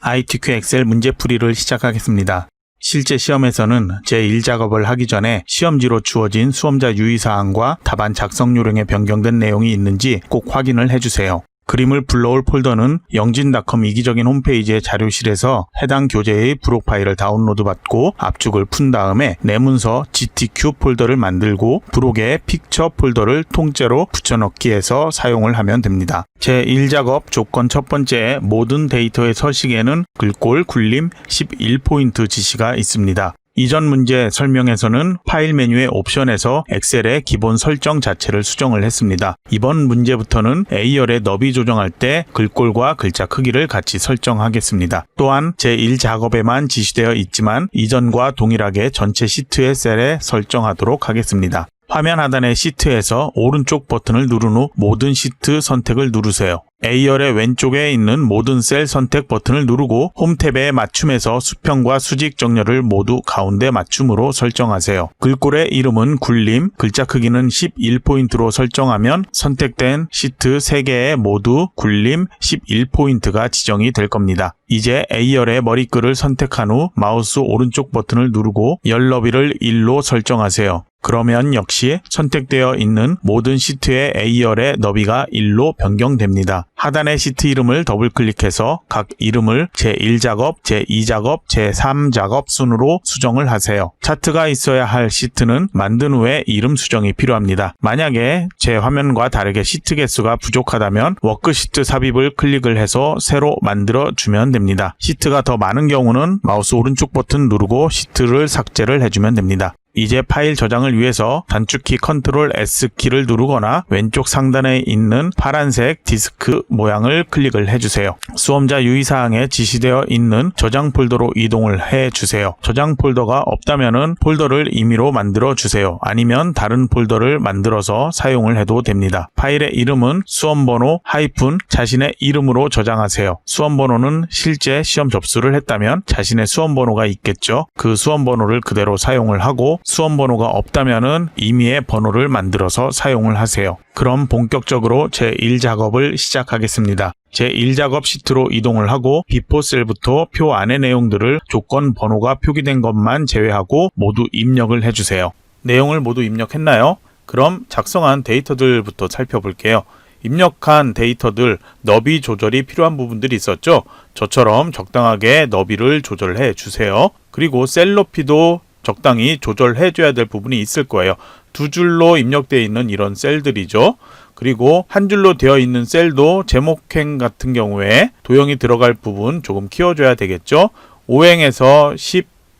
ITQ 엑셀 문제풀이를 시작하겠습니다. 실제 시험에서는 제1작업을 하기 전에 시험지로 주어진 수험자 유의사항과 답안 작성 요령에 변경된 내용이 있는지 꼭 확인을 해주세요. 그림을 불러올 폴더는 영진.com 이기적인 홈페이지의 자료실에서 해당 교재의 부록 파일을 다운로드 받고 압축을 푼 다음에 내 문서 GTQ 폴더를 만들고 부록에 픽처 폴더를 통째로 붙여넣기 해서 사용을 하면 됩니다. 제1작업 조건 첫 번째, 모든 데이터의 서식에는 글꼴, 굴림, 11포인트 지시가 있습니다. 이전 문제 설명에서는 파일 메뉴의 옵션에서 엑셀의 기본 설정 자체를 수정을 했습니다. 이번 문제부터는 A열의 너비 조정할 때 글꼴과 글자 크기를 같이 설정하겠습니다. 또한 제1작업에만 지시되어 있지만 이전과 동일하게 전체 시트의 셀에 설정하도록 하겠습니다. 화면 하단의 시트에서 오른쪽 버튼을 누른 후 모든 시트 선택을 누르세요. A열의 왼쪽에 있는 모든 셀 선택 버튼을 누르고 홈 탭의 맞춤에서 수평과 수직 정렬을 모두 가운데 맞춤으로 설정하세요. 글꼴의 이름은 굴림, 글자 크기는 11포인트로 설정하면 선택된 시트 3개에 모두 굴림 11포인트가 지정이 될 겁니다. 이제 A열의 머리글을 선택한 후 마우스 오른쪽 버튼을 누르고 열 너비를 1로 설정하세요. 그러면 역시 선택되어 있는 모든 시트의 A열의 너비가 1로 변경됩니다. 하단의 시트 이름을 더블 클릭해서 각 이름을 제1작업, 제2작업, 제3작업 순으로 수정을 하세요. 차트가 있어야 할 시트는 만든 후에 이름 수정이 필요합니다. 만약에 제 화면과 다르게 시트 개수가 부족하다면 워크시트 삽입을 클릭을 해서 새로 만들어 주면 됩니다. 시트가 더 많은 경우는 마우스 오른쪽 버튼 누르고 시트를 삭제를 해주면 됩니다. 이제 파일 저장을 위해서 단축키 Ctrl S키를 누르거나 왼쪽 상단에 있는 파란색 디스크 모양을 클릭을 해주세요. 수험자 유의사항에 지시되어 있는 저장 폴더로 이동을 해주세요. 저장 폴더가 없다면 폴더를 임의로 만들어주세요. 아니면 다른 폴더를 만들어서 사용을 해도 됩니다. 파일의 이름은 수험번호 하이픈 자신의 이름으로 저장하세요. 수험번호는 실제 시험 접수를 했다면 자신의 수험번호가 있겠죠. 그 수험번호를 그대로 사용을 하고 수험번호가 없다면은 임의의 번호를 만들어서 사용을 하세요. 그럼 본격적으로 제1작업을 시작하겠습니다. 제1작업 시트로 이동을 하고 비포 셀부터 표 안의 내용들을 조건 번호가 표기된 것만 제외하고 모두 입력을 해주세요. 내용을 모두 입력했나요? 그럼 작성한 데이터들부터 살펴볼게요. 입력한 데이터들 너비 조절이 필요한 부분들이 있었죠? 저처럼 적당하게 너비를 조절해 주세요. 그리고 셀 높이도 적당히 조절해줘야 될 부분이 있을 거예요. 두 줄로 입력되어 있는 이런 셀들이죠. 그리고 한 줄로 되어 있는 셀도 제목행 같은 경우에 도형이 들어갈 부분 조금 키워줘야 되겠죠. 5행에서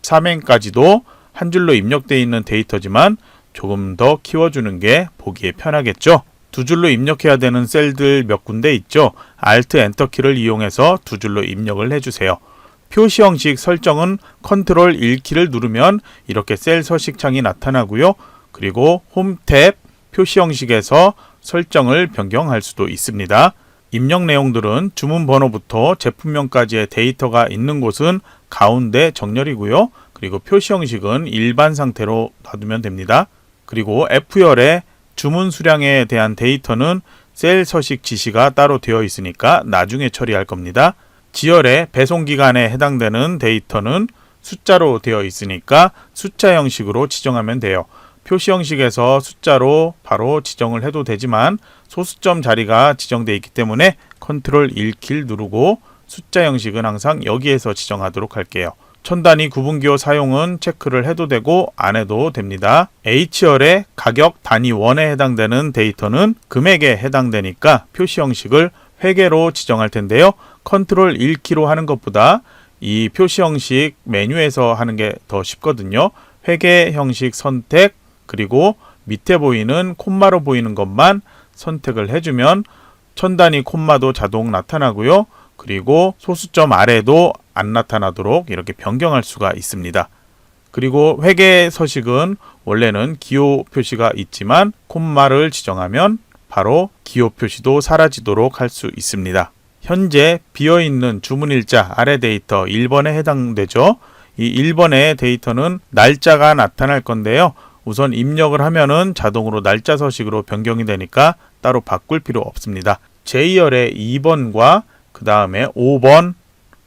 13행까지도 한 줄로 입력되어 있는 데이터지만 조금 더 키워주는 게 보기에 편하겠죠. 두 줄로 입력해야 되는 셀들 몇 군데 있죠. Alt 엔터키를 이용해서 두 줄로 입력을 해주세요. 표시 형식 설정은 컨트롤 1키를 누르면 이렇게 셀 서식창이 나타나고요. 그리고 홈 탭 표시 형식에서 설정을 변경할 수도 있습니다. 입력 내용들은 주문 번호부터 제품명까지의 데이터가 있는 곳은 가운데 정렬이고요. 그리고 표시 형식은 일반 상태로 놔두면 됩니다. 그리고 F열의 주문 수량에 대한 데이터는 셀 서식 지시가 따로 되어 있으니까 나중에 처리할 겁니다. 지열의 배송기간에 해당되는 데이터는 숫자로 되어 있으니까 숫자 형식으로 지정하면 돼요. 표시 형식에서 숫자로 바로 지정을 해도 되지만 소수점 자리가 지정되어 있기 때문에 컨트롤 1키를 누르고 숫자 형식은 항상 여기에서 지정하도록 할게요. 천 단위 구분기호 사용은 체크를 해도 되고 안 해도 됩니다. H열의 가격 단위 원에 해당되는 데이터는 금액에 해당되니까 표시 형식을 회계로 지정할 텐데요. 컨트롤 1키로 하는 것보다 이 표시 형식 메뉴에서 하는 게 더 쉽거든요. 회계 형식 선택 그리고 밑에 보이는 콤마로 보이는 것만 선택을 해주면 천 단위 콤마도 자동 나타나고요. 그리고 소수점 아래도 안 나타나도록 이렇게 변경할 수가 있습니다. 그리고 회계 서식은 원래는 기호 표시가 있지만 콤마를 지정하면 바로 기호 표시도 사라지도록 할 수 있습니다. 현재 비어있는 주문일자 아래 데이터 1번에 해당되죠. 이 1번의 데이터는 날짜가 나타날 건데요. 우선 입력을 하면은 자동으로 날짜 서식으로 변경이 되니까 따로 바꿀 필요 없습니다. J열의 2번과 그 다음에 5번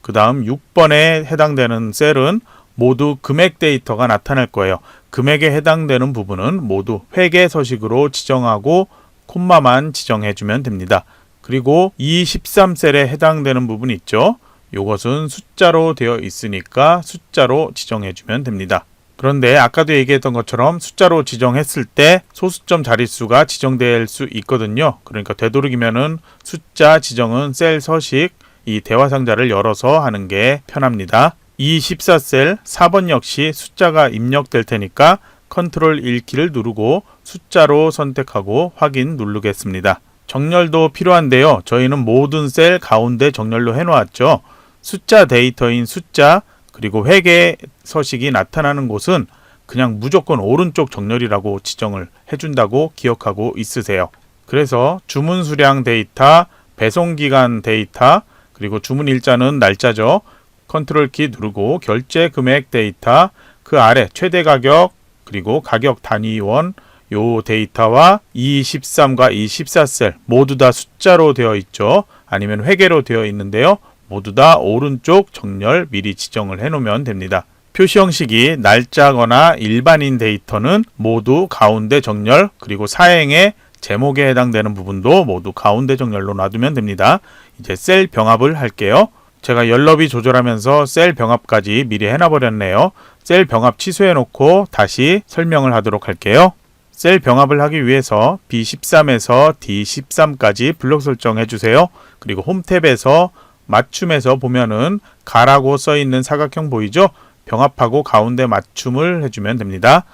그 다음 6번에 해당되는 셀은 모두 금액 데이터가 나타날 거예요. 금액에 해당되는 부분은 모두 회계 서식으로 지정하고 콤마만 지정해주면 됩니다. 그리고 이 13셀에 해당되는 부분이 있죠. 이것은 숫자로 되어 있으니까 숫자로 지정해주면 됩니다. 그런데 아까도 얘기했던 것처럼 숫자로 지정했을 때 소수점 자릿수가 지정될 수 있거든요. 그러니까 되도록이면은 숫자 지정은 셀 서식 이 대화 상자를 열어서 하는 게 편합니다. 이 14셀 4번 역시 숫자가 입력될 테니까 컨트롤 1키를 누르고 숫자로 선택하고 확인 누르겠습니다. 정렬도 필요한데요. 저희는 모든 셀 가운데 정렬로 해놓았죠. 숫자 데이터인 숫자 그리고 회계 서식이 나타나는 곳은 그냥 무조건 오른쪽 정렬이라고 지정을 해준다고 기억하고 있으세요. 그래서 주문 수량 데이터, 배송 기간 데이터, 그리고 주문 일자는 날짜죠. 컨트롤 키 누르고 결제 금액 데이터, 그 아래 최대 가격, 그리고 가격 단위원 요 데이터와 이 13과 이 14셀 모두 다 숫자로 되어 있죠. 아니면 회계로 되어 있는데요. 모두 다 오른쪽 정렬 미리 지정을 해놓으면 됩니다. 표시 형식이 날짜거나 일반인 데이터는 모두 가운데 정렬, 그리고 사행의 제목에 해당되는 부분도 모두 가운데 정렬로 놔두면 됩니다. 이제 셀 병합을 할게요. 제가 열너비 조절하면서 셀 병합까지 미리 해놔버렸네요. 셀 병합 취소해놓고 다시 설명을 하도록 할게요. 셀 병합을 하기 위해서 B13에서 D13까지 블록 설정해주세요. 그리고 홈 탭에서 맞춤에서 보면은 가라고 써있는 사각형 보이죠? 병합하고 가운데 맞춤을 해주면 됩니다.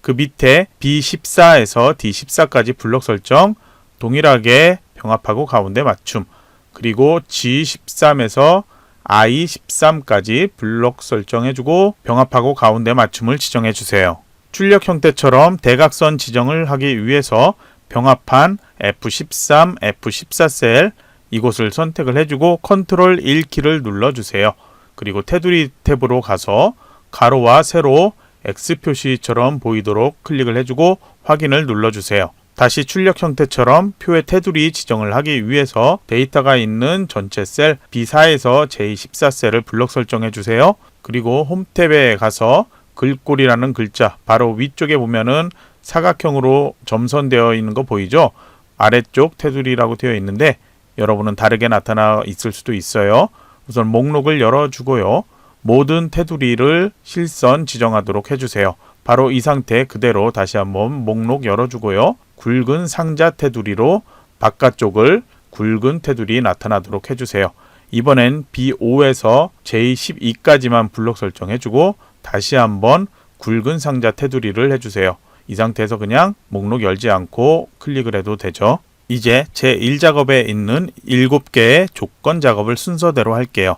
그 밑에 B14에서 D14까지 블록 설정, 동일하게 병합하고 가운데 맞춤, 그리고 G13에서 I13까지 블록 설정해주고 병합하고 가운데 맞춤을 지정해주세요. 출력 형태처럼 대각선 지정을 하기 위해서 병합한 F13, F14셀 이곳을 선택을 해주고 컨트롤 1키를 눌러주세요. 그리고 테두리 탭으로 가서 가로와 세로 X 표시처럼 보이도록 클릭을 해주고 확인을 눌러주세요. 다시 출력 형태처럼 표의 테두리 지정을 하기 위해서 데이터가 있는 전체 셀 B4에서 J14셀을 블록 설정해 주세요. 그리고 홈 탭에 가서 글꼴이라는 글자 바로 위쪽에 보면은 사각형으로 점선되어 있는 거 보이죠? 아래쪽 테두리라고 되어 있는데 여러분은 다르게 나타나 있을 수도 있어요. 우선 목록을 열어주고요. 모든 테두리를 실선 지정하도록 해주세요. 바로 이 상태 그대로 다시 한번 목록 열어주고요. 굵은 상자 테두리로 바깥쪽을 굵은 테두리 나타나도록 해주세요. 이번엔 B5에서 J12까지만 블록 설정해주고 다시 한번 굵은 상자 테두리를 해주세요. 이 상태에서 그냥 목록 열지 않고 클릭을 해도 되죠. 이제 제1작업에 있는 7개의 조건 작업을 순서대로 할게요.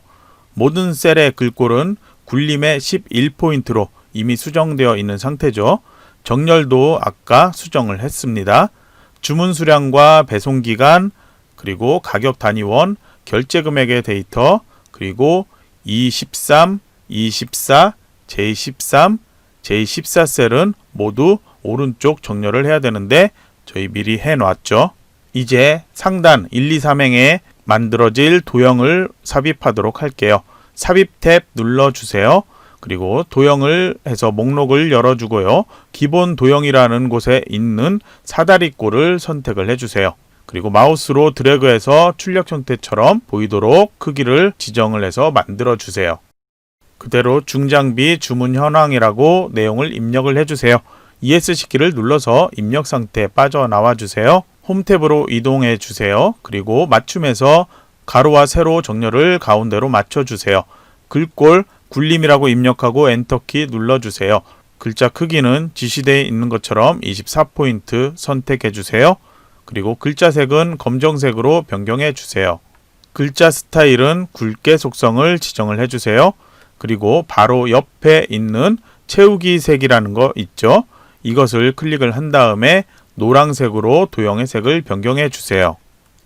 모든 셀의 글꼴은 굴림의 11포인트로 이미 수정되어 있는 상태죠. 정렬도 아까 수정을 했습니다. 주문 수량과 배송 기간, 그리고 가격 단위원, 결제 금액의 데이터, 그리고 E13, E14, J13, J14셀은 모두 오른쪽 정렬을 해야 되는데 저희 미리 해놨죠. 이제 상단 1, 2, 3행에 만들어질 도형을 삽입하도록 할게요. 삽입 탭 눌러주세요. 그리고 도형을 해서 목록을 열어주고요. 기본 도형이라는 곳에 있는 사다리꼴을 선택을 해주세요. 그리고 마우스로 드래그해서 출력 형태처럼 보이도록 크기를 지정을 해서 만들어주세요. 그대로 중장비 주문 현황이라고 내용을 입력을 해주세요. ESC키를 눌러서 입력 상태에 빠져나와 주세요. 홈 탭으로 이동해 주세요. 그리고 맞춤에서 가로와 세로 정렬을 가운데로 맞춰주세요. 글꼴 굴림이라고 입력하고 엔터키 눌러주세요. 글자 크기는 지시되어 있는 것처럼 24포인트 선택해 주세요. 그리고 글자 색은 검정색으로 변경해 주세요. 글자 스타일은 굵게 속성을 지정을 해주세요. 그리고 바로 옆에 있는 채우기 색이라는 거 있죠. 이것을 클릭을 한 다음에 노란색으로 도형의 색을 변경해 주세요.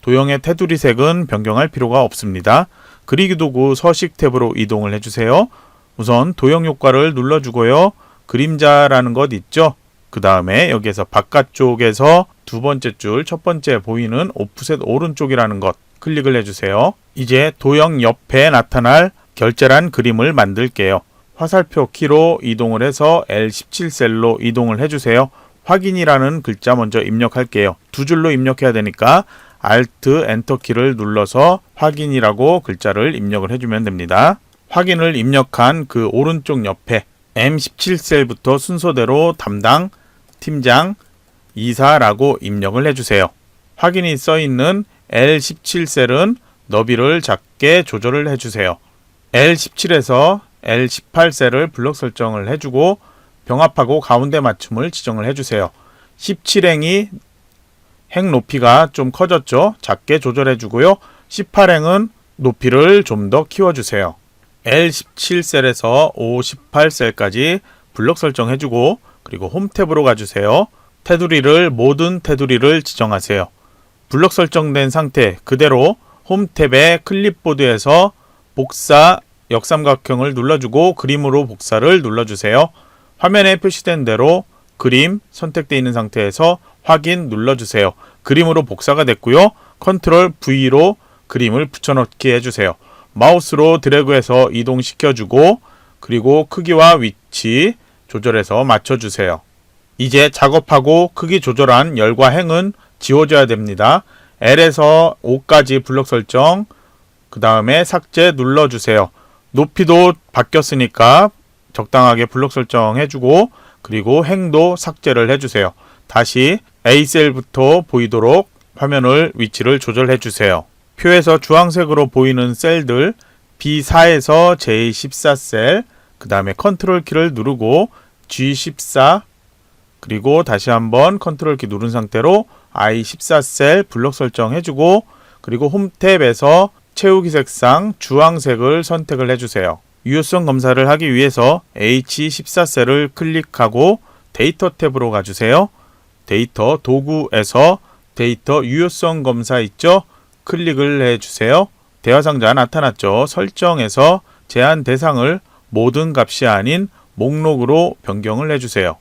도형의 테두리 색은 변경할 필요가 없습니다. 그리기 도구 서식 탭으로 이동을 해주세요. 우선 도형 효과를 눌러주고요. 그림자라는 것 있죠. 그 다음에 여기에서 바깥쪽에서 두 번째 줄 첫 번째 보이는 오프셋 오른쪽이라는 것 클릭을 해주세요. 이제 도형 옆에 나타날 결제란 그림을 만들게요. 화살표 키로 이동을 해서 L17셀로 이동을 해주세요. 확인이라는 글자 먼저 입력할게요. 두 줄로 입력해야 되니까 Alt, 엔터 키를 눌러서 확인이라고 글자를 입력을 해주면 됩니다. 확인을 입력한 그 오른쪽 옆에 M17셀부터 순서대로 담당, 팀장, 이사라고 입력을 해주세요. 확인이 써있는 L17셀은 너비를 작게 조절을 해주세요. L17에서 L18셀을 블록 설정을 해주고 병합하고 가운데 맞춤을 지정을 해주세요. 17행이 행 높이가 좀 커졌죠? 작게 조절해주고요. 18행은 높이를 좀 더 키워주세요. L17셀에서 O18셀까지 블록 설정해주고 그리고 홈 탭으로 가주세요. 테두리를 모든 테두리를 지정하세요. 블록 설정된 상태 그대로 홈 탭의 클립보드에서 복사 역삼각형을 눌러주고 그림으로 복사를 눌러주세요. 화면에 표시된 대로 그림 선택되어 있는 상태에서 확인 눌러주세요. 그림으로 복사가 됐고요. 컨트롤 V로 그림을 붙여넣기 해주세요. 마우스로 드래그해서 이동시켜주고 그리고 크기와 위치 조절해서 맞춰주세요. 이제 작업하고 크기 조절한 열과 행은 지워져야 됩니다. L에서 O까지 블록 설정, 그 다음에 삭제 눌러주세요. 높이도 바뀌었으니까 적당하게 블록 설정해주고 그리고 행도 삭제를 해주세요. 다시 A셀부터 보이도록 화면을 위치를 조절해주세요. 표에서 주황색으로 보이는 셀들 B4에서 J14셀, 그 다음에 컨트롤 키를 누르고 G14 그리고 다시 한번 컨트롤 키 누른 상태로 I14셀 블록 설정해주고 그리고 홈 탭에서 채우기 색상 주황색을 선택을 해주세요. 유효성 검사를 하기 위해서 H14셀을 클릭하고 데이터 탭으로 가주세요. 데이터 도구에서 데이터 유효성 검사 있죠? 클릭을 해주세요. 대화상자 나타났죠? 설정에서 제한 대상을 모든 값이 아닌 목록으로 변경을 해주세요.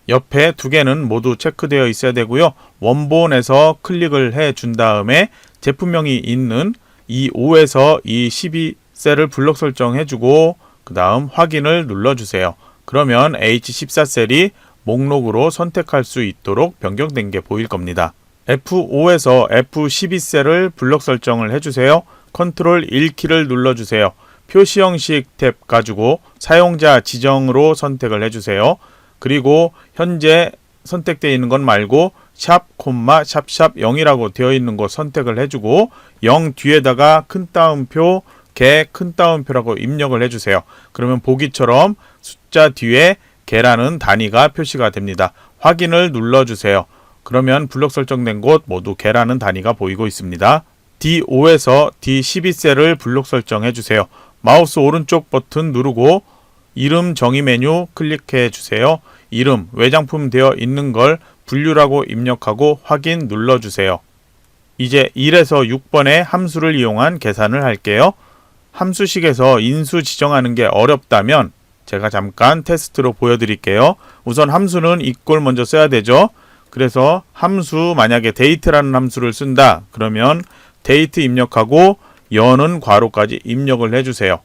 옆에 두 개는 모두 체크되어 있어야 되고요. 원본에서 클릭을 해준 다음에 제품명이 있는 이 5에서 이 12셀을 블록 설정해주고 그 다음 확인을 눌러주세요. 그러면 H14셀이 목록으로 선택할 수 있도록 변경된 게 보일 겁니다. F5에서 F12셀을 블록 설정을 해주세요. 컨트롤 1키를 눌러주세요. 표시 형식 탭 가지고 사용자 지정으로 선택을 해주세요. 그리고 현재 선택되어 있는 건 말고 샵, 콤마, 샵샵 0이라고 되어 있는 거 선택을 해주고 0 뒤에다가 큰 따옴표, 개 큰 따옴표라고 입력을 해주세요. 그러면 보기처럼 숫자 뒤에 개라는 단위가 표시가 됩니다. 확인을 눌러주세요. 그러면 블록 설정된 곳 모두 개라는 단위가 보이고 있습니다. D5에서 D12셀을 블록 설정해주세요. 마우스 오른쪽 버튼 누르고 이름 정의 메뉴 클릭해 주세요. 이름, 외장품 되어 있는 걸 분류라고 입력하고 확인 눌러주세요. 이제 1에서 6번의 함수를 이용한 계산을 할게요. 함수식에서 인수 지정하는 게 어렵다면 제가 잠깐 테스트로 보여드릴게요. 우선 함수는 이꼴 먼저 써야 되죠. 그래서 함수 만약에 date라는 함수를 쓴다 그러면 date 입력하고 여는 괄호까지 입력을 해주세요.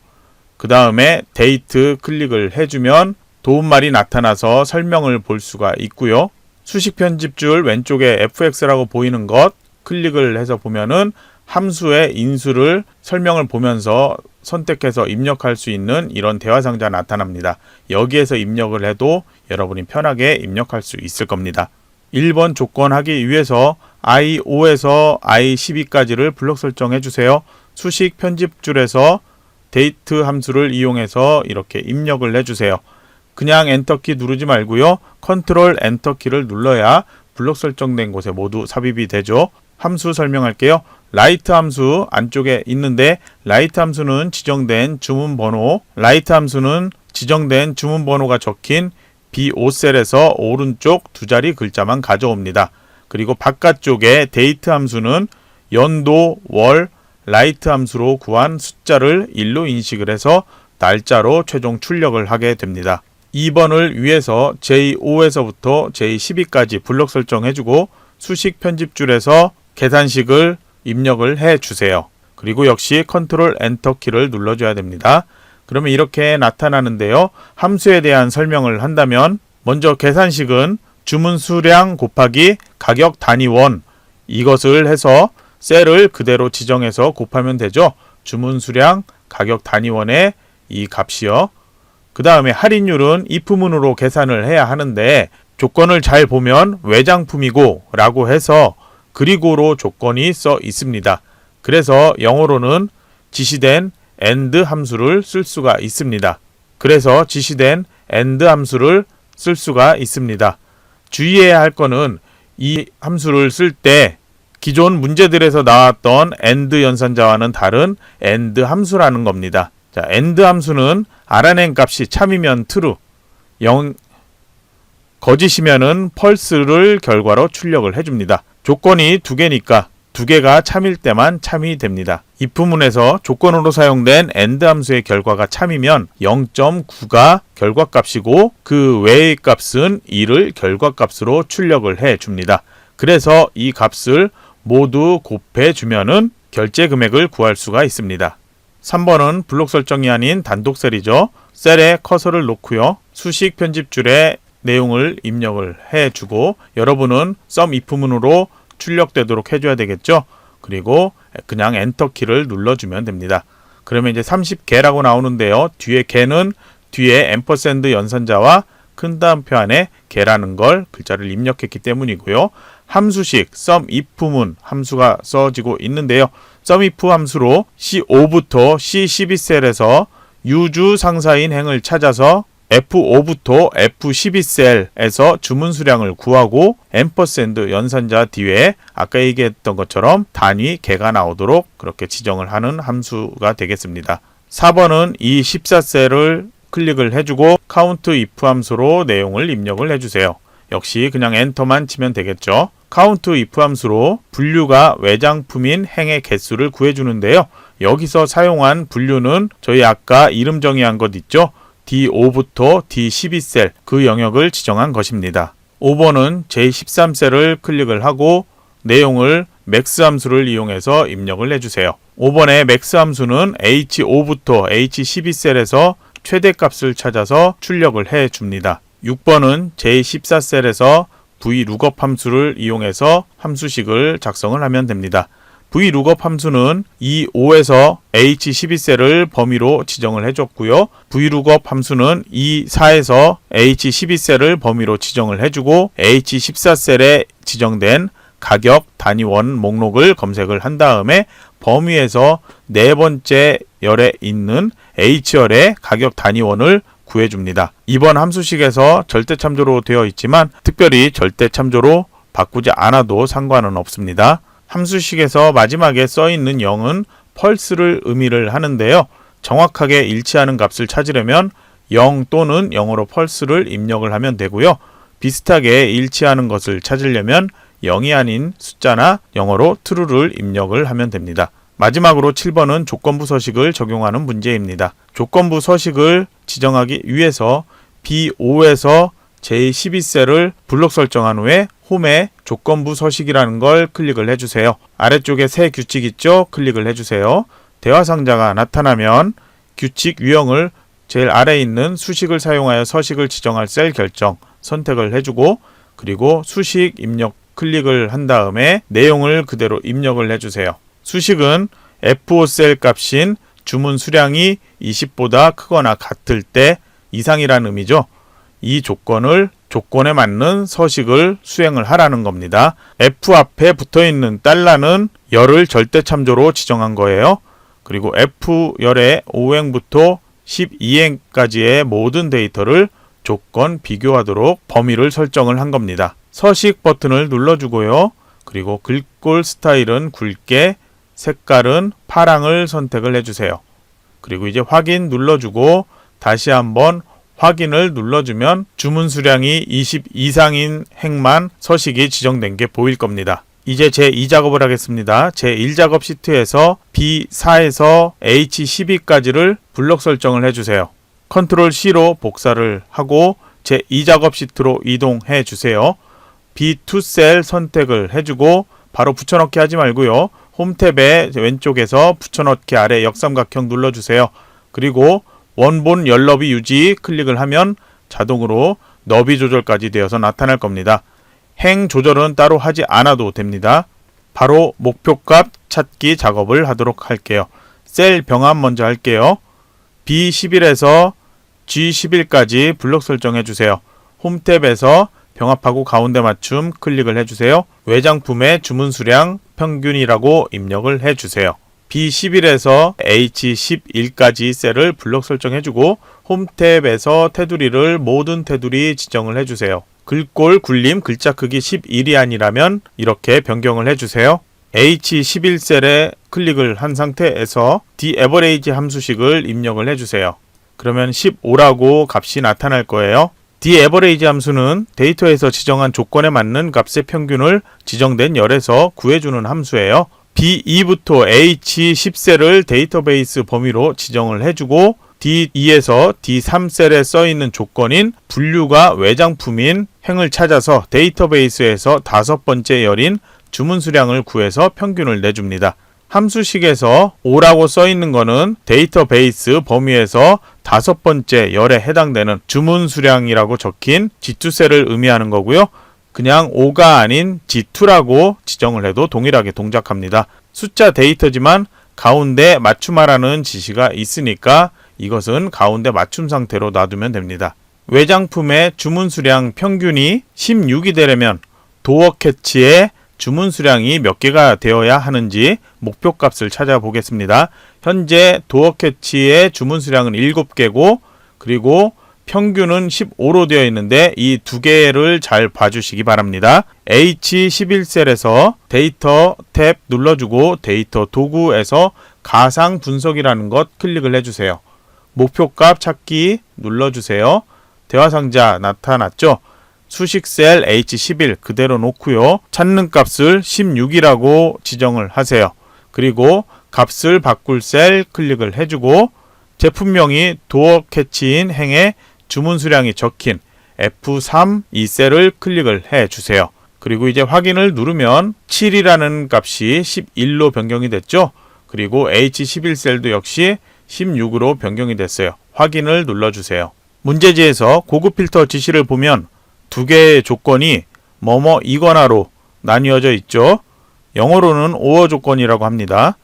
그 다음에 date 클릭을 해주면 도움말이 나타나서 설명을 볼 수가 있고요. 수식 편집줄 왼쪽에 fx라고 보이는 것 클릭을 해서 보면은 함수의 인수를 설명을 보면서 선택해서 입력할 수 있는 이런 대화상자 나타납니다. 여기에서 입력을 해도 여러분이 편하게 입력할 수 있을 겁니다. 1번 조건 하기 위해서 I5에서 I12까지를 블록 설정해 주세요. 수식 편집줄에서 date 함수를 이용해서 이렇게 입력을 해주세요. 그냥 엔터키 누르지 말고요. 컨트롤 엔터키를 눌러야 블록 설정된 곳에 모두 삽입이 되죠. 함수 설명할게요. 라이트 함수 안쪽에 있는데 라이트 함수는 지정된 주문 번호가 적힌 B5셀에서 오른쪽 두 자리 글자만 가져옵니다. 그리고 바깥쪽에 데이트 함수는 연도, 월, 라이트 함수로 구한 숫자를 1로 인식을 해서 날짜로 최종 출력을 하게 됩니다. 2번을 위해서 J5에서부터 J12까지 블록 설정해주고 수식 편집줄에서 계산식을 입력을 해주세요. 그리고 역시 컨트롤 엔터 키를 눌러줘야 됩니다. 그러면 이렇게 나타나는데요. 함수에 대한 설명을 한다면 먼저 계산식은 주문 수량 곱하기 가격 단위원, 이것을 해서 셀을 그대로 지정해서 곱하면 되죠. 주문 수량 가격 단위원의 이 값이요. 그 다음에 할인율은 if문으로 계산을 해야 하는데 조건을 잘 보면 외장품이고 라고 해서 그리고로 조건이 써 있습니다. 그래서 영어로는 지시된 AND 함수를 쓸 수가 있습니다. 그래서 지시된 AND 함수를 쓸 수가 있습니다. 주의해야 할 거는 이 함수를 쓸 때 기존 문제들에서 나왔던 AND 연산자와는 다른 AND 함수라는 겁니다. 자, AND 함수는 알아낸 값이 참이면 true, 거짓이면은 false를 결과로 출력을 해줍니다. 조건이 두 개니까 두 개가 참일 때만 참이 됩니다. if문에서 조건으로 사용된 AND 함수의 결과가 참이면 0.9가 결과값이고 그 외의 값은 2를 결과값으로 출력을 해줍니다. 그래서 이 값을 모두 곱해주면은 결제 금액을 구할 수가 있습니다. 3번은 블록 설정이 아닌 단독 셀이죠. 셀에 커서를 놓고요. 수식 편집줄에 내용을 입력을 해주고 여러분은 sum if문으로 출력되도록 해줘야 되겠죠. 그리고 그냥 엔터키를 눌러주면 됩니다. 그러면 이제 30개라고 나오는데요. 뒤에 개는 뒤에 앰퍼샌드 연산자와 큰 따옴표 안에 개라는 걸 글자를 입력했기 때문이고요. 함수식 sum if문 함수가 써지고 있는데요. sum if 함수로 C5부터 C12셀에서 유주 상사인 행을 찾아서 F5부터 F12셀에서 주문 수량을 구하고 앰퍼샌드 연산자 뒤에 아까 얘기했던 것처럼 단위 개가 나오도록 그렇게 지정을 하는 함수가 되겠습니다. 4번은 이 14셀을 클릭을 해주고 count if 함수로 내용을 입력을 해주세요. 역시 그냥 엔터만 치면 되겠죠. count if 함수로 분류가 외장품인 행의 개수를 구해주는데요. 여기서 사용한 분류는 저희 아까 이름 정의한 것 있죠. D5부터 D12셀 그 영역을 지정한 것입니다. 5번은 J13셀을 클릭을 하고 내용을 max 함수를 이용해서 입력을 해주세요. 5번의 max 함수는 H5부터 H12셀에서 최대값을 찾아서 출력을 해줍니다. 6번은 J14셀에서 VLOOKUP 함수를 이용해서 함수식을 작성을 하면 됩니다. VLOOKUP 함수는 이 5에서 H12셀을 범위로 지정을 해줬고요. VLOOKUP 함수는 이 4에서 H12셀을 범위로 지정을 해주고 H14셀에 지정된 가격 단위원 목록을 검색을 한 다음에 범위에서 네 번째 열에 있는 H열의 가격 단위원을 구해줍니다. 이번 함수식에서 절대참조로 되어 있지만 특별히 절대참조로 바꾸지 않아도 상관은 없습니다. 함수식에서 마지막에 써있는 0은 펄스를 의미를 하는데요. 정확하게 일치하는 값을 찾으려면 0 또는 0으로 펄스를 입력을 하면 되고요. 비슷하게 일치하는 것을 찾으려면 0이 아닌 숫자나 영어로 true를 입력을 하면 됩니다. 마지막으로 7번은 조건부 서식을 적용하는 문제입니다. 조건부 서식을 지정하기 위해서 B5에서 J12셀을 블록 설정한 후에 홈에 조건부 서식이라는 걸 클릭을 해주세요. 아래쪽에 새 규칙 있죠? 클릭을 해주세요. 대화 상자가 나타나면 규칙 유형을 제일 아래에 있는 수식을 사용하여 서식을 지정할 셀 결정 선택을 해주고 그리고 수식 입력 클릭을 한 다음에 내용을 그대로 입력을 해주세요. 수식은 F5셀 값인 주문 수량이 20보다 크거나 같을 때 이상이라는 의미죠. 이 조건에 맞는 서식을 수행을 하라는 겁니다. F 앞에 붙어있는 달러는 열을 절대참조로 지정한 거예요. 그리고 F열의 5행부터 12행까지의 모든 데이터를 조건 비교하도록 범위를 설정을 한 겁니다. 서식 버튼을 눌러주고요. 그리고 글꼴 스타일은 굵게, 색깔은 파랑을 선택을 해주세요. 그리고 이제 확인 눌러주고 다시 한번 확인을 눌러주면 주문 수량이 20 이상인 행만 서식이 지정된 게 보일 겁니다. 이제 제2작업을 하겠습니다. 제1작업 시트에서 B4에서 H12까지를 블록 설정을 해주세요. 컨트롤 C로 복사를 하고 제2작업 시트로 이동해 주세요. B2셀 선택을 해주고 바로 붙여넣기 하지 말고요. 홈 탭의 왼쪽에서 붙여넣기 아래 역삼각형 눌러주세요. 그리고 원본 열너비 유지 클릭을 하면 자동으로 너비 조절까지 되어서 나타날 겁니다. 행 조절은 따로 하지 않아도 됩니다. 바로 목표값 찾기 작업을 하도록 할게요. 셀 병합 먼저 할게요. B11에서 G11까지 블록 설정해 주세요. 홈 탭에서 병합하고 가운데 맞춤 클릭을 해주세요. 외장품의 주문 수량 평균이라고 입력을 해주세요. B11에서 H11까지 셀을 블록 설정해주고 홈 탭에서 테두리를 모든 테두리 지정을 해주세요. 글꼴 굴림 글자 크기 11이 아니라면 이렇게 변경을 해주세요. H11 셀에 클릭을 한 상태에서 TAverage 함수식을 입력을 해주세요. 그러면 15라고 값이 나타날 거예요. TAverage 함수는 데이터에서 지정한 조건에 맞는 값의 평균을 지정된 열에서 구해주는 함수예요. B2부터 H10셀을 데이터베이스 범위로 지정을 해주고 D2에서 D3셀에 써있는 조건인 분류가 외장품인 행을 찾아서 데이터베이스에서 5번째 열인 주문 수량을 구해서 평균을 내줍니다. 함수식에서 5라고 써있는 거는 데이터베이스 범위에서 5번째 열에 해당되는 주문 수량이라고 적힌 G2셀을 의미하는 거고요. 그냥 5가 아닌 G2라고 지정을 해도 동일하게 동작합니다. 숫자 데이터지만 가운데 맞춤하라는 지시가 있으니까 이것은 가운데 맞춤 상태로 놔두면 됩니다. 외장품의 주문 수량 평균이 16이 되려면 도어 캐치에 주문 수량이 몇 개가 되어야 하는지 목표값을 찾아보겠습니다. 현재 도어 캐치의 주문 수량은 7개고 그리고 평균은 15로 되어 있는데 이 두 개를 잘 봐주시기 바랍니다. H11셀에서 데이터 탭 눌러주고 데이터 도구에서 가상 분석이라는 것 클릭을 해주세요. 목표값 찾기 눌러주세요. 대화상자 나타났죠? 수식셀 H11 그대로 놓고요. 찾는 값을 16이라고 지정을 하세요. 그리고 값을 바꿀 셀 클릭을 해주고 제품명이 도어 캐치인 행에 주문 수량이 적힌 F3 이 셀을 클릭을 해주세요. 그리고 이제 확인을 누르면 7이라는 값이 11로 변경이 됐죠. 그리고 H11 셀도 역시 16으로 변경이 됐어요. 확인을 눌러주세요. 문제지에서 고급 필터 지시를 보면 두 개의 조건이 뭐뭐이거나로 나뉘어져 있죠. 영어로는 or 조건이라고 합니다.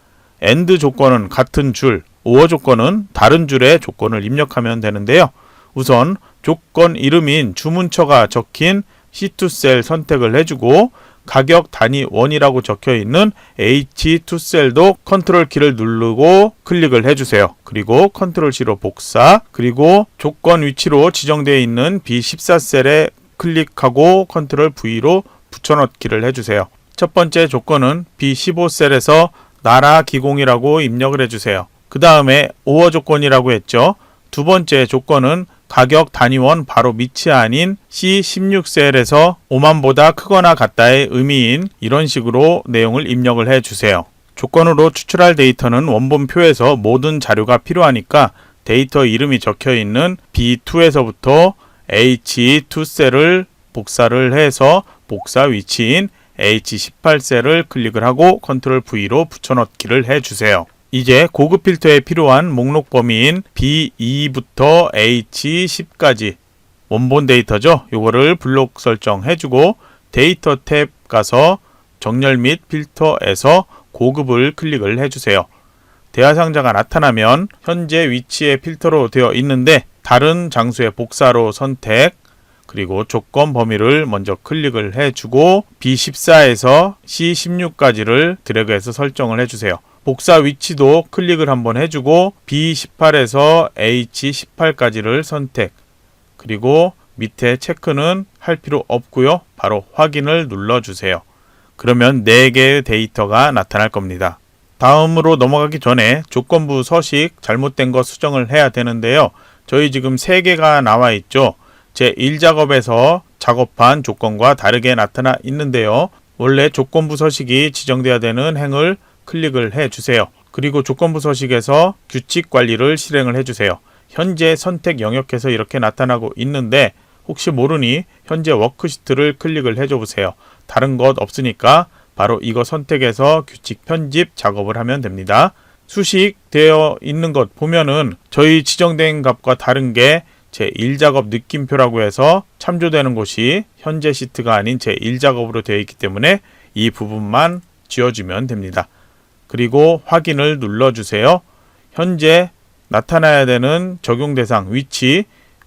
and 조건은 같은 줄, or 조건은 다른 줄의 조건을 입력하면 되는데요. 우선 조건 이름인 주문처가 적힌 C2셀 선택을 해주고 가격 단위 원이라고 적혀 있는 H2셀도 컨트롤 키를 누르고 클릭을 해주세요. 그리고 컨트롤 C로 복사, 그리고 조건 위치로 지정되어 있는 B14셀에 클릭하고 컨트롤 V로 붙여넣기를 해주세요. 첫 번째 조건은 B15셀에서 나라 기공이라고 입력을 해주세요. 그 다음에 or 조건이라고 했죠. 두 번째 조건은 가격 단위원 바로 밑이 아닌 C16셀에서 5만보다 크거나 같다의 의미인 이런 식으로 내용을 입력을 해주세요. 조건으로 추출할 데이터는 원본표에서 모든 자료가 필요하니까 데이터 이름이 적혀있는 B2에서부터 H2셀을 복사를 해서 복사 위치인 H18셀을 클릭을 하고 컨트롤 V로 붙여넣기를 해주세요. 이제 고급 필터에 필요한 목록 범위인 B2부터 H10까지 원본 데이터죠. 요거를 블록 설정해주고 데이터 탭 가서 정렬 및 필터에서 고급을 클릭을 해주세요. 대화상자가 나타나면 현재 위치의 필터로 되어 있는데 다른 장소의 복사로 선택, 그리고 조건 범위를 먼저 클릭을 해주고 B14에서 C16까지를 드래그해서 설정을 해주세요. 복사 위치도 클릭을 한번 해주고 B18에서 H18까지를 선택, 그리고 밑에 체크는 할 필요 없고요. 바로 확인을 눌러주세요. 그러면 4개의 데이터가 나타날 겁니다. 다음으로 넘어가기 전에 조건부 서식 잘못된 거 수정을 해야 되는데요. 저희 지금 3개가 나와 있죠. 제 1작업에서 작업한 조건과 다르게 나타나 있는데요. 원래 조건부 서식이 지정돼야 되는 행을 클릭을 해주세요. 그리고 조건부 서식에서 규칙 관리를 실행을 해주세요. 현재 선택 영역에서 이렇게 나타나고 있는데 혹시 모르니 현재 워크시트를 클릭을 해줘 보세요. 다른 것 없으니까 바로 이거 선택해서 규칙 편집 작업을 하면 됩니다. 수식되어 있는 것 보면은 저희 지정된 값과 다른 게 제1작업 느낌표라고 해서 참조되는 곳이 현재 시트가 아닌 제1작업으로 되어 있기 때문에 이 부분만 지워주면 됩니다. 그리고 확인을 눌러주세요. 현재 나타나야 되는 적용 대상 위치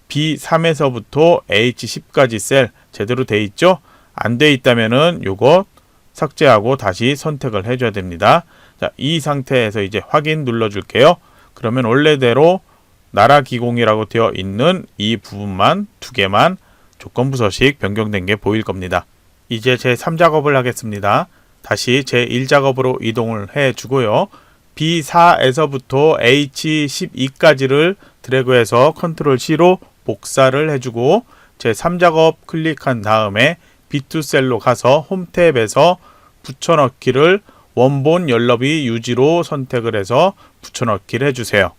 B3에서부터 H10까지 셀 제대로 되어 있죠? 안 되어 있다면은 요거 삭제하고 다시 선택을 해줘야 됩니다. 자, 이 상태에서 이제 확인 눌러줄게요. 그러면 원래대로 나라기공이라고 되어 있는 이 부분만 두 개만 조건부 서식 변경된 게 보일 겁니다. 이제 제3작업을 하겠습니다. 다시 제1작업으로 이동을 해주고요. B4에서부터 H12까지를 드래그해서 컨트롤 C로 복사를 해주고 제3작업 클릭한 다음에 B2 셀로 가서 홈 탭에서 붙여넣기를 원본 연럽이 유지로 선택을 해서 붙여넣기를 해주세요.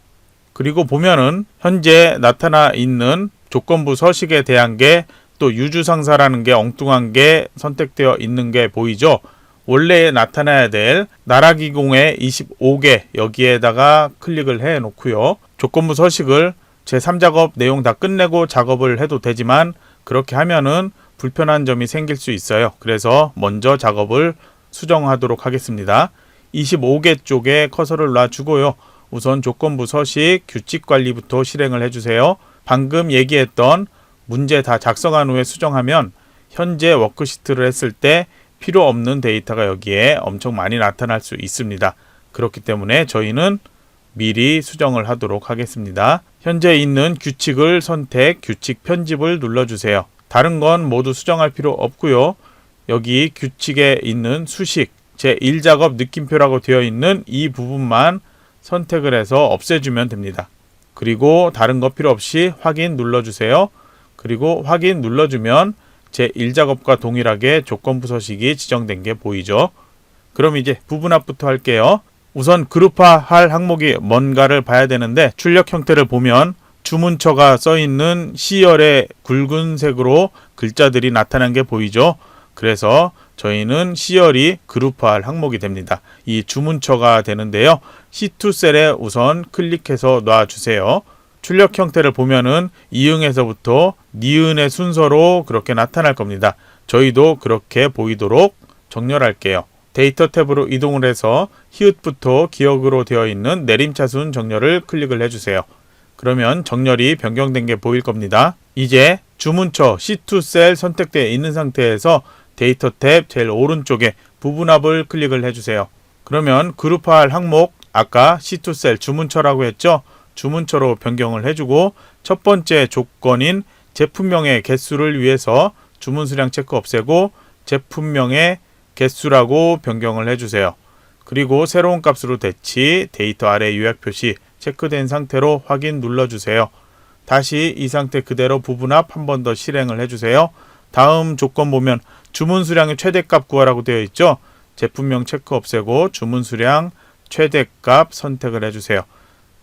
그리고 보면은 현재 나타나 있는 조건부 서식에 대한 게 또 유주상사라는 게 엉뚱한 게 선택되어 있는 게 보이죠? 원래 나타나야 될 나라기공의 25개 여기에다가 클릭을 해 놓고요. 조건부 서식을 제3작업 내용 다 끝내고 작업을 해도 되지만 그렇게 하면은 불편한 점이 생길 수 있어요. 그래서 먼저 작업을 수정하도록 하겠습니다. 25개 쪽에 커서를 놔주고요. 우선 조건부 서식 규칙 관리부터 실행을 해주세요. 방금 얘기했던 문제 다 작성한 후에 수정하면 현재 워크시트를 했을 때 필요 없는 데이터가 여기에 엄청 많이 나타날 수 있습니다. 그렇기 때문에 저희는 미리 수정을 하도록 하겠습니다. 현재 있는 규칙을 선택, 규칙 편집을 눌러주세요. 다른 건 모두 수정할 필요 없고요. 여기 규칙에 있는 수식, 제1작업 느낌표라고 되어 있는 이 부분만 선택을 해서 없애주면 됩니다. 그리고 다른 거 필요 없이 확인 눌러주세요. 그리고 확인 눌러주면 제1작업과 동일하게 조건부 서식이 지정된 게 보이죠. 그럼 이제 부분합부터 할게요. 우선 그룹화할 항목이 뭔가를 봐야 되는데 출력 형태를 보면 주문처가 써있는 C열의 굵은색으로 글자들이 나타난 게 보이죠. 그래서 저희는 C열이 그룹화할 항목이 됩니다. 이 주문처가 되는데요. C2 셀에 우선 클릭해서 놔주세요. 출력 형태를 보면은 이응에서부터 니은의 순서로 그렇게 나타날 겁니다. 저희도 그렇게 보이도록 정렬할게요. 데이터 탭으로 이동을 해서 히읗부터 기억으로 되어 있는 내림차순 정렬을 클릭을 해주세요. 그러면 정렬이 변경된 게 보일 겁니다. 이제 주문처 C2 셀 선택되어 있는 상태에서 데이터 탭 제일 오른쪽에 부분합을 클릭을 해주세요. 그러면 그룹화할 항목 아까 C2 셀 주문처라고 했죠? 주문처로 변경을 해주고 첫 번째 조건인 제품명의 개수를 위해서 주문 수량 체크 없애고 제품명의 개수라고 변경을 해주세요. 그리고 새로운 값으로 대치 데이터 아래 요약 표시 체크된 상태로 확인 눌러주세요. 다시 이 상태 그대로 부분합 한 번 더 실행을 해주세요. 다음 조건 보면 주문 수량의 최대값 구하라고 되어 있죠. 제품명 체크 없애고 주문 수량 최대값 선택을 해주세요.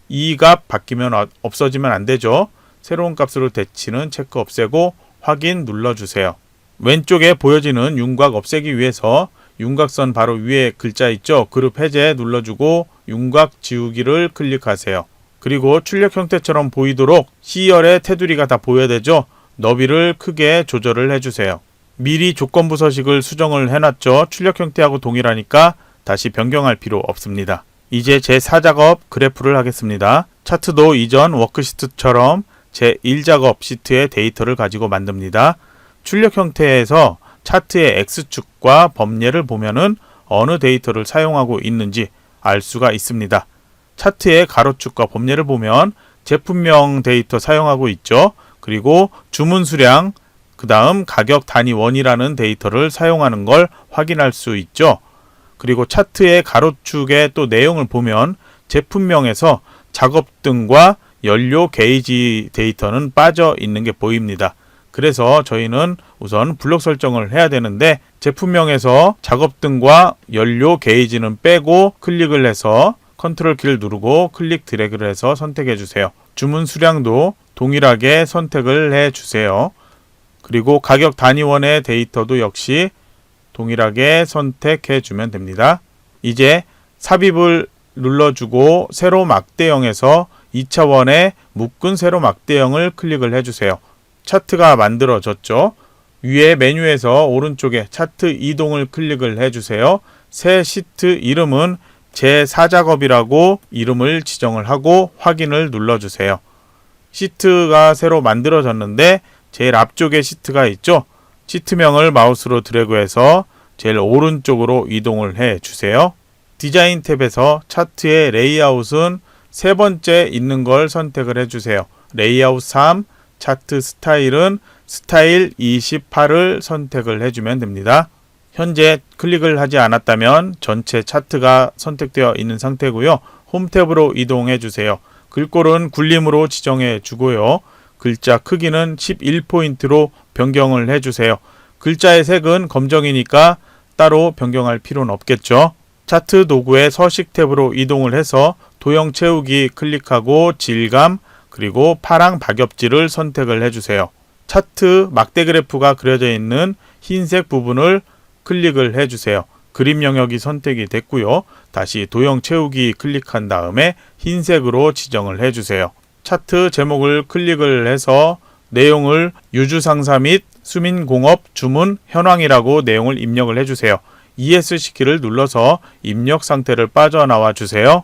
이 값 바뀌면 없어지면 안 되죠. 새로운 값으로 대치는 체크 없애고 확인 눌러주세요. 왼쪽에 보여지는 윤곽 없애기 위해서 윤곽선 바로 위에 글자 있죠. 그룹 해제 눌러주고 윤곽 지우기를 클릭하세요. 그리고 출력 형태처럼 보이도록 C열의 테두리가 다 보여야 되죠. 너비를 크게 조절을 해주세요. 미리 조건부 서식을 수정을 해놨죠. 출력 형태하고 동일하니까 다시 변경할 필요 없습니다. 이제 제4작업 그래프를 하겠습니다. 차트도 이전 워크시트처럼 제1작업 시트의 데이터를 가지고 만듭니다. 출력 형태에서 차트의 X축과 범례를 보면은 어느 데이터를 사용하고 있는지 알 수가 있습니다. 차트의 가로축과 범례를 보면 제품명 데이터 사용하고 있죠. 그리고 주문 수량, 그 다음 가격 단위 원이라는 데이터를 사용하는 걸 확인할 수 있죠. 그리고 차트의 가로축의 또 내용을 보면 제품명에서 작업등과 연료 게이지 데이터는 빠져 있는 게 보입니다. 그래서 저희는 우선 블록 설정을 해야 되는데 제품명에서 작업등과 연료 게이지는 빼고 클릭을 해서 컨트롤 키를 누르고 클릭 드래그를 해서 선택해 주세요. 주문 수량도 동일하게 선택을 해 주세요. 그리고 가격 단위원의 데이터도 역시 동일하게 선택해 주면 됩니다. 이제 삽입을 눌러주고 세로 막대형에서 2차원의 묶은 세로 막대형을 클릭을 해주세요. 차트가 만들어졌죠. 위에 메뉴에서 오른쪽에 차트 이동을 클릭을 해주세요. 새 시트 이름은 제4작업이라고 이름을 지정을 하고 확인을 눌러주세요. 시트가 새로 만들어졌는데 제일 앞쪽에 시트가 있죠. 시트명을 마우스로 드래그해서 제일 오른쪽으로 이동을 해주세요. 디자인 탭에서 차트의 레이아웃은 세 번째 있는 걸 선택을 해주세요. 레이아웃 3, 차트 스타일은 스타일 28을 선택을 해주면 됩니다. 현재 클릭을 하지 않았다면 전체 차트가 선택되어 있는 상태고요. 홈 탭으로 이동해 주세요. 글꼴은 굴림으로 지정해 주고요. 글자 크기는 11포인트로 변경을 해주세요. 글자의 색은 검정이니까 따로 변경할 필요는 없겠죠. 차트 도구의 서식 탭으로 이동을 해서 도형 채우기 클릭하고 질감 그리고 파랑 박엽지를 선택을 해주세요. 차트 막대 그래프가 그려져 있는 흰색 부분을 클릭을 해주세요. 그림 영역이 선택이 됐고요. 다시 도형 채우기 클릭한 다음에 흰색으로 지정을 해주세요. 차트 제목을 클릭을 해서 내용을 유주상사 및 수민공업 주문 현황이라고 내용을 입력을 해주세요. ESC 키를 눌러서 입력 상태를 빠져나와 주세요.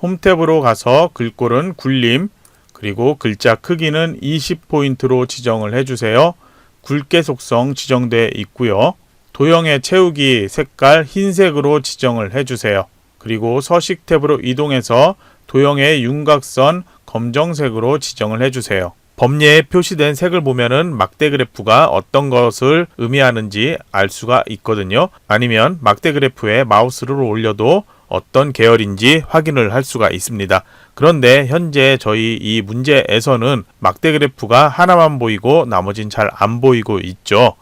홈 탭으로 가서 글꼴은 굴림 그리고 글자 크기는 20포인트로 지정을 해주세요. 굵게 속성 지정되어 있고요. 도형의 채우기 색깔 흰색으로 지정을 해주세요. 그리고 서식 탭으로 이동해서 도형의 윤곽선 검정색으로 지정을 해주세요. 범례에 표시된 색을 보면은 막대 그래프가 어떤 것을 의미하는지 알 수가 있거든요. 아니면 막대 그래프에 마우스를 올려도 어떤 계열인지 확인을 할 수가 있습니다. 그런데 현재 저희 이 문제에서는 막대 그래프가 하나만 보이고 나머진 잘 안 보이고 있죠.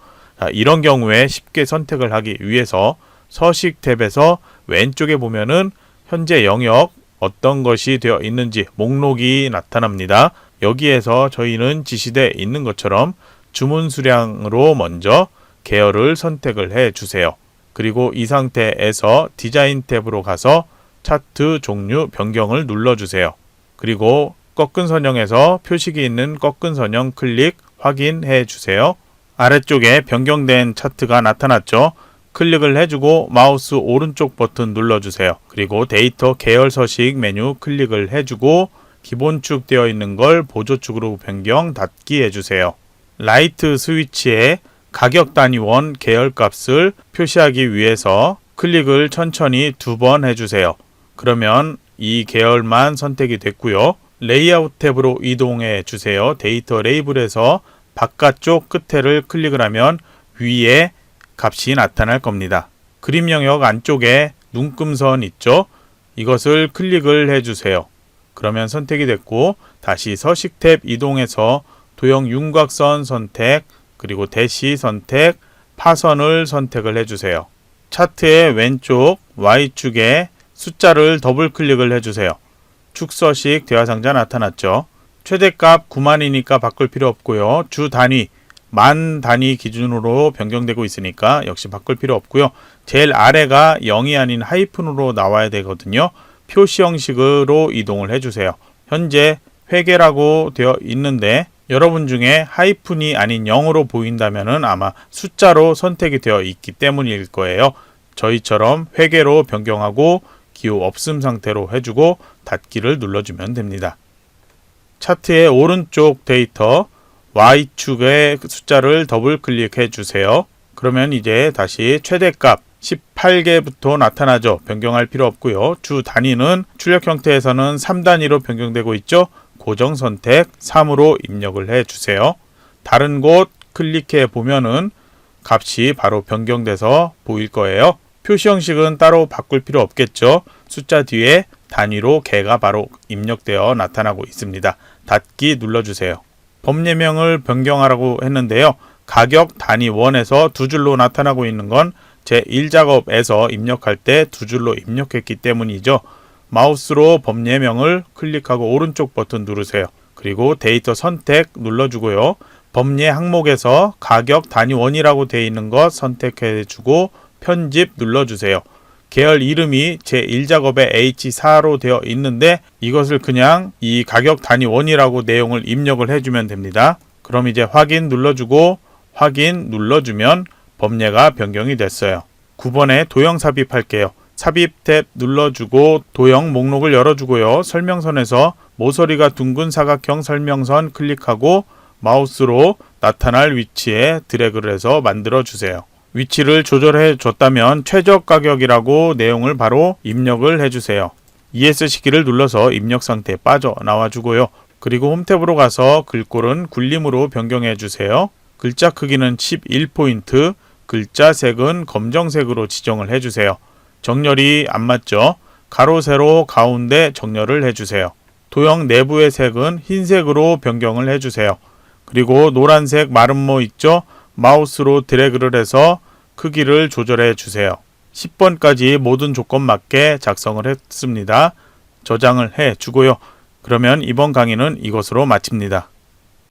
이런 경우에 쉽게 선택을 하기 위해서 서식 탭에서 왼쪽에 보면은 현재 영역 어떤 것이 되어 있는지 목록이 나타납니다. 여기에서 저희는 지시되어 있는 것처럼 주문 수량으로 먼저 계열을 선택을 해 주세요. 그리고 이 상태에서 디자인 탭으로 가서 차트 종류 변경을 눌러주세요. 그리고 꺾은 선형에서 표식이 있는 꺾은 선형 클릭 확인해 주세요. 아래쪽에 변경된 차트가 나타났죠. 클릭을 해주고 마우스 오른쪽 버튼 눌러주세요. 그리고 데이터 계열 서식 메뉴 클릭을 해주고 기본축 되어 있는 걸 보조축으로 변경 닫기 해주세요. 라이트 스위치에 가격 단위원 계열 값을 표시하기 위해서 클릭을 천천히 2번 해주세요. 그러면 이 계열만 선택이 됐고요. 레이아웃 탭으로 이동해 주세요. 데이터 레이블에서 바깥쪽 끝에를 클릭을 하면 위에 값이 나타날 겁니다. 그림 영역 안쪽에 눈금선 있죠? 이것을 클릭을 해주세요. 그러면 선택이 됐고 다시 서식 탭 이동해서 도형 윤곽선 선택 그리고 대시 선택 파선을 선택을 해주세요. 차트의 왼쪽 Y축에 숫자를 더블 클릭을 해주세요. 축서식 대화상자 나타났죠. 최대값 9만이니까 바꿀 필요 없고요. 주 단위 만 단위 기준으로 변경되고 있으니까 역시 바꿀 필요 없고요. 제일 아래가 0이 아닌 하이픈으로 나와야 되거든요. 표시 형식으로 이동을 해주세요. 현재 회계라고 되어 있는데 여러분 중에 하이픈이 아닌 0으로 보인다면 아마 숫자로 선택이 되어 있기 때문일 거예요. 저희처럼 회계로 변경하고 기호 없음 상태로 해주고 닫기를 눌러주면 됩니다. 차트의 오른쪽 데이터 Y축의 숫자를 더블 클릭해 주세요. 그러면 이제 다시 최대값 18개부터 나타나죠. 변경할 필요 없고요. 주 단위는 출력 형태에서는 3단위로 변경되고 있죠. 고정 선택 3으로 입력을 해 주세요. 다른 곳 클릭해 보면은 값이 바로 변경돼서 보일 거예요. 표시 형식은 따로 바꿀 필요 없겠죠. 숫자 뒤에 단위로 개가 바로 입력되어 나타나고 있습니다. 닫기 눌러주세요. 범례명을 변경하라고 했는데요. 가격 단위 원에서 두 줄로 나타나고 있는 건 제1작업에서 입력할 때 두 줄로 입력했기 때문이죠. 마우스로 범례명을 클릭하고 오른쪽 버튼 누르세요. 그리고 데이터 선택 눌러주고요. 범례 항목에서 가격 단위 원이라고 되어 있는 것 선택해주고 편집 눌러주세요. 계열 이름이 제1작업에 H4로 되어 있는데 이것을 그냥 이 가격 단위1이라고 내용을 입력을 해주면 됩니다. 그럼 이제 확인 눌러주고 확인 눌러주면 범례가 변경이 됐어요. 9번에 도형 삽입할게요. 삽입 탭 눌러주고 도형 목록을 열어주고요. 설명선에서 모서리가 둥근 사각형 설명선 클릭하고 마우스로 나타날 위치에 드래그를 해서 만들어 주세요. 위치를 조절해 줬다면 최저 가격이라고 내용을 바로 입력을 해주세요. ES 시키를 눌러서 입력 상태에 빠져나와 주고요. 그리고 홈 탭으로 가서 글꼴은 굴림으로 변경해 주세요. 글자 크기는 11포인트, 글자 색은 검정색으로 지정을 해주세요. 정렬이 안 맞죠? 가로 세로 가운데 정렬을 해주세요. 도형 내부의 색은 흰색으로 변경을 해주세요. 그리고 노란색 마름모 있죠? 마우스로 드래그를 해서 크기를 조절해 주세요. 10번까지 모든 조건 맞게 작성을 했습니다. 저장을 해 주고요. 그러면 이번 강의는 이것으로 마칩니다.